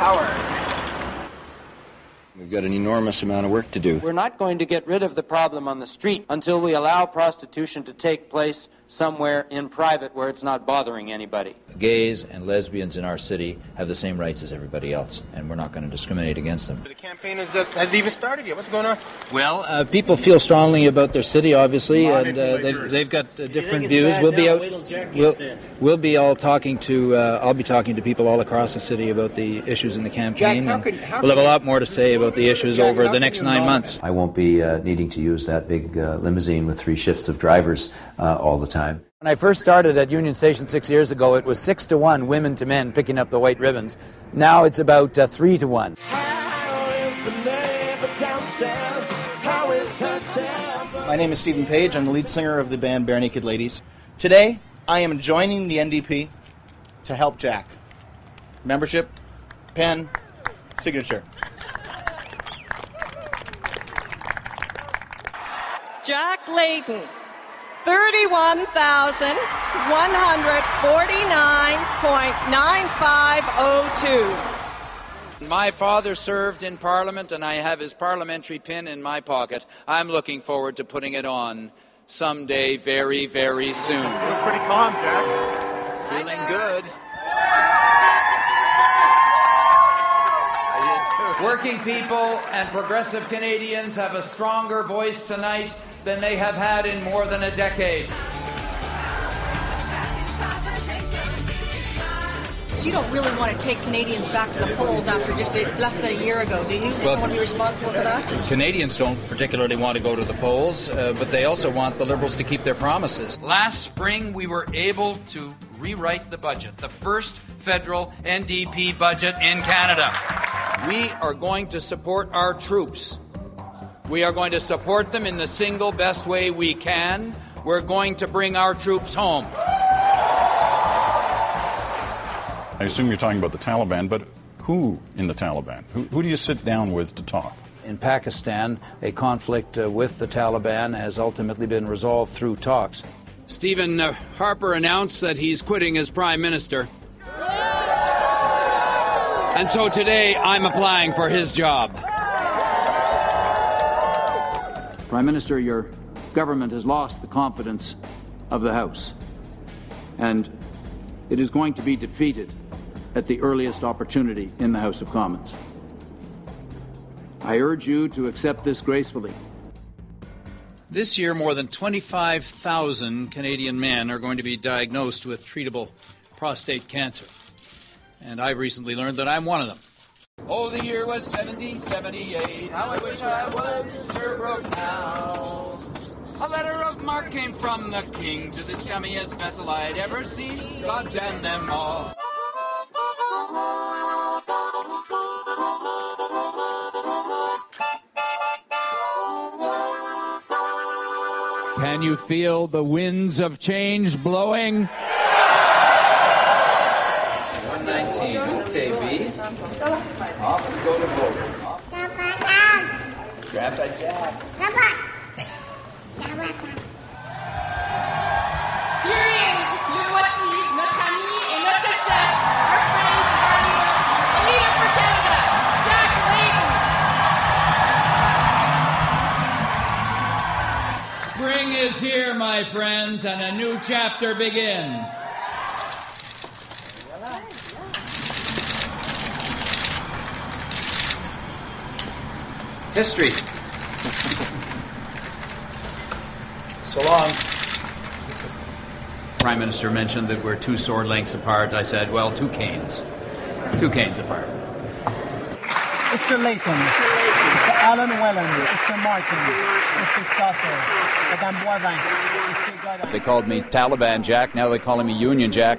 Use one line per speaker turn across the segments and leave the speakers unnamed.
power.
We've got an enormous amount of work to do.
We're not going to get rid of the problem on the street until we allow prostitution to take place somewhere in private where it's not bothering anybody.
Gays and lesbians in our city have the same rights as everybody else, and we're not going to discriminate against them.
The campaign hasn't even started yet. What's going on?
Well, people feel strongly about their city, obviously, and they've got different views. We'll be all talking to. I'll be talking to people all across the city about the issues in the campaign. Jack, we'll have a lot more to say about the issues over the next 9 months.
I won't be needing to use that big limousine with 3 shifts of drivers all the time.
When I first started at Union Station 6 years ago, it was 6 to 1 women to men picking up the white ribbons. Now it's about 3 to 1.
My name is Stephen Page. I'm the lead singer of the band Bare Naked Ladies. Today, I am joining the NDP to help Jack. Membership, pen, signature.
Jack Layton, 31,149.9502.
My father served in Parliament, and I have his parliamentary pin in my pocket. I'm looking forward to putting it on someday very, very soon.
You look pretty calm, Jack.
Feeling good. Working people and progressive Canadians have a stronger voice tonight than they have had in more than a decade.
So you don't really want to take Canadians back to the polls after just less than a year ago, do you? You don't want to be responsible for that?
Canadians don't particularly want to go to the polls, but they also want the Liberals to keep their promises.
Last spring, we were able to rewrite the budget, the first federal NDP budget in Canada. We are going to support our troops. We are going to support them in the single best way we can. We're going to bring our troops home.
I assume you're talking about the Taliban, but who in the Taliban? Who do you sit down with to talk?
In Pakistan, a conflict with the Taliban has ultimately been resolved through talks.
Stephen Harper announced that he's quitting as Prime Minister. And so today, I'm applying for his job.
Prime Minister, your government has lost the confidence of the House, and it is going to be defeated at the earliest opportunity in the House of Commons. I urge you to accept this gracefully.
This year, more than 25,000 Canadian men are going to be diagnosed with treatable prostate cancer. And I've recently learned that I'm one of them. Oh, the year was 1778. How I wish I was in Sherbrooke now. A letter of marque came from the king to the scummiest vessel I'd ever seen. God damn them all. Can you feel the winds of change blowing? 119, okay, B. Off we go to voting. Grandpa Jack.
Here he is, le voici, notre ami et notre chef, our friend, our leader for Canada, Jack Layton.
Spring is here, my friends, and a new chapter begins. History. So long. Prime Minister mentioned that we're 2 sword lengths apart. I said, well, 2 canes. 2 canes apart.
Mr. Layton, Mr. Alan Welland, Mr. Martin, Mr. Stossel, Madame Boivin, Mr. Godin.
They called me Taliban Jack, now they're calling me Union Jack.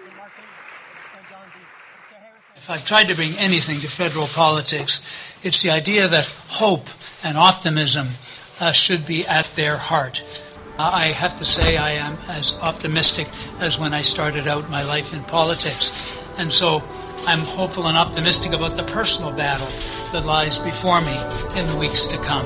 If I've tried to bring anything to federal politics, it's the idea that hope and optimism should be at their heart. I have to say I am as optimistic as when I started out my life in politics. And so I'm hopeful and optimistic about the personal battle that lies before me in the weeks to come.